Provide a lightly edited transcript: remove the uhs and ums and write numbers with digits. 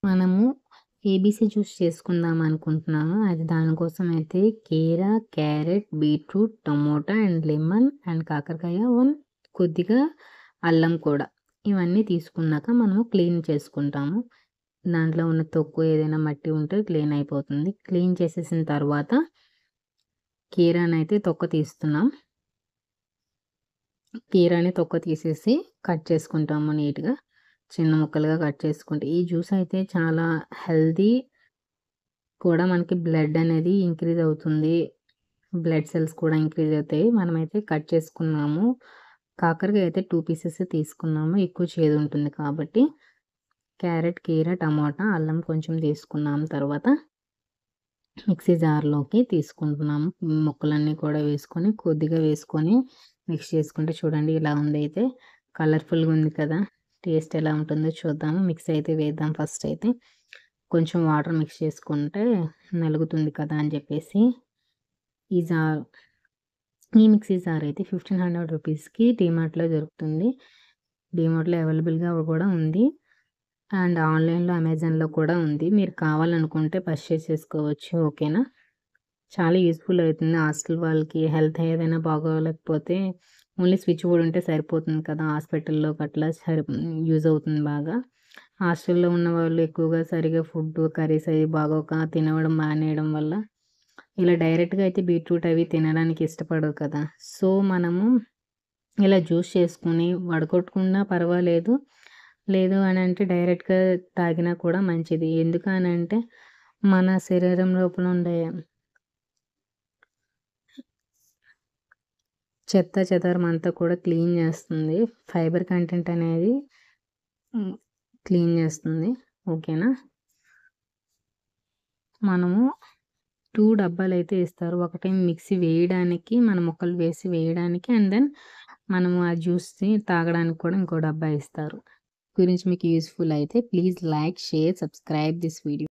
మనము ABC juice చేసుకుందాం అనుకుంటున్నాను. అది దానికోసం అయితే కీరా, carrot, beetroot, tomato and lemon and కాకరకాయ, కొద్దిగా అల్లం కూడా. ఇవన్నీ తీసుకున్నాక మనము క్లీన్ చేసుకుంటాము. దాంట్లో ఉన్న తొక్కు ఏదైనా మట్టి ఉంటే క్లీన్ అయిపోతుంది. క్లీన్ చేసేసిన తర్వాత కీరానైతే తొక్క తీస్తున్నాం. కీరాని తొక్క తీసేసి కట్ చేసుకుంటాము నీట్‌గా. చిన్న ముక్కలుగా కట్ చేసుకుంటే ఈ జ్యూస్ అయితే చాలా హెల్తీ కూడా. మనకి బ్లడ్ అనేది ఇంక్రీజ్ అవుతుంది. బ్లడ్ సెల్స్ కూడా ఇంక్రీజ్ అవుతాయి. మనమైతే కట్ చేసుకున్నాము. కాకరకాయ అయితే 2 పీసెస్ తీసుకున్నాము. ఎక్కువ చేదు ఉంటుంది కాబట్టి. క్యారెట్, కీరా, టమాటా, అల్లం కొంచెం తీసుకున్నాము. తర్వాత మిక్సీ జార్‌లోకి తీసుకుంటున్నాము. ముక్కలన్నీ కూడా వేసుకొని, కొద్దిగా వేసుకొని మిక్స్ చేసుకుంటే చూడండి ఇలా ఉందయితే. కలర్‌ఫుల్‌గా ఉంది కదా! టేస్ట్ ఎలా ఉంటుందో చూద్దాము. మిక్స్ అయితే వేద్దాం ఫస్ట్ అయితే. కొంచెం వాటర్ మిక్స్ చేసుకుంటే నలుగుతుంది కదా అని చెప్పేసి ఈ మిక్సీ జార్ అయితే 1500 రూపీస్‌కి డీమార్ట్‌లో దొరుకుతుంది. డీమార్ట్‌లో అవైలబుల్‌గా కూడా ఉంది. అండ్ ఆన్‌లైన్‌లో, అమెజాన్‌లో కూడా ఉంది. మీరు కావాలనుకుంటే పర్చేస్ చేసుకోవచ్చు. ఓకేనా? చాలా యూజ్‌ఫుల్ అవుతుంది. హాస్టల్ వాళ్ళకి హెల్త్ ఏదైనా బాగోలేకపోతే ఓన్లీ స్విచ్ బోర్డ్ ఉంటే సరిపోతుంది కదా! హాస్పిటల్‌లోకి అట్లా యూజ్ అవుతుంది బాగా. హాస్టల్‌లో ఉన్నవాళ్ళు ఎక్కువగా సరిగ్గా ఫుడ్, కర్రీస్ అవి బాగోక తినడం మానేయడం వల్ల ఇలా డైరెక్ట్‌గా అయితే బీట్రూట్ అవి తినడానికి ఇష్టపడరు కదా! సో, మనము ఇలా జ్యూస్ చేసుకొని వడగొట్టుకున్నా పర్వాలేదు. లేదు అనంటే డైరెక్ట్‌గా తాగినా కూడా మంచిది. ఎందుకు అనంటే మన శరీరం లోపల ఉండే చెత్త చెదారం అంతా కూడా క్లీన్ చేస్తుంది. ఫైబర్ కంటెంట్ అనేది క్లీన్ చేస్తుంది. ఓకేనా? మనము 2 డబ్బాలైతే ఇస్తారు. ఒకటి మిక్సీ వేయడానికి, మన ముక్కలు వేసి వేయడానికి అండ్ దెన్ మనము ఆ జ్యూస్‌ని తాగడానికి కూడా ఇంకో డబ్బా ఇస్తారు. గురించి మీకు యూజ్‌ఫుల్ అయితే please like, share, subscribe this video.